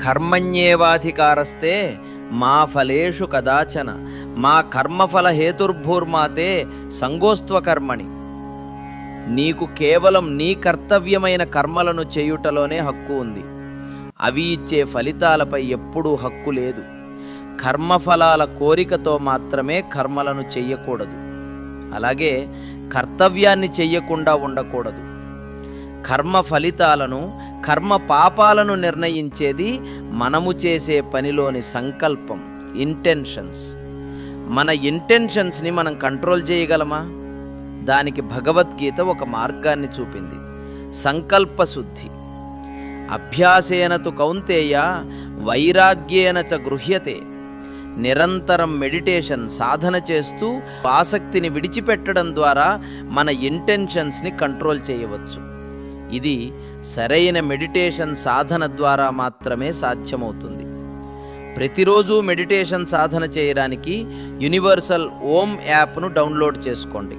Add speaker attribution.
Speaker 1: కర్మణ్యేవాధికారస్తే మా ఫలేషు కదాచన మా కర్మఫల హేతుర్భూర్మాతే సంగోస్త్వకర్మణి. నీకు కేవలం నీ కర్తవ్యమైన కర్మలను చేయుటలోనే హక్కు ఉంది. అవి ఇచ్చే ఫలితాలపై ఎప్పుడూ హక్కు లేదు. కర్మఫలాల కోరికతో మాత్రమే కర్మలను చెయ్యకూడదు. అలాగే కర్తవ్యాన్ని చెయ్యకుండా ఉండకూడదు. కర్మ ఫలితాలను, కర్మ పాపాలను నిర్ణయించేది మనము చేసే పనిలోని సంకల్పం, ఇంటెన్షన్స్. మన ఇంటెన్షన్స్ని మనం కంట్రోల్ చేయగలమా? దానికి భగవద్గీత ఒక మార్గాన్ని చూపింది. సంకల్పశుద్ధి. అభ్యాసేన తు కౌంతేయ వైరాగ్యేన చ గృహ్యతే. నిరంతరం మెడిటేషన్ సాధన చేస్తూ ఆసక్తిని విడిచిపెట్టడం ద్వారా మన ఇంటెన్షన్స్ని కంట్రోల్ చేయవచ్చు. ఇది సరైన మెడిటేషన్ సాధన ద్వారా మాత్రమే సాధ్యమవుతుంది. ప్రతిరోజు మెడిటేషన్ సాధన చేయడానికి యూనివర్సల్ ఓం యాప్ను డౌన్లోడ్ చేసుకోండి.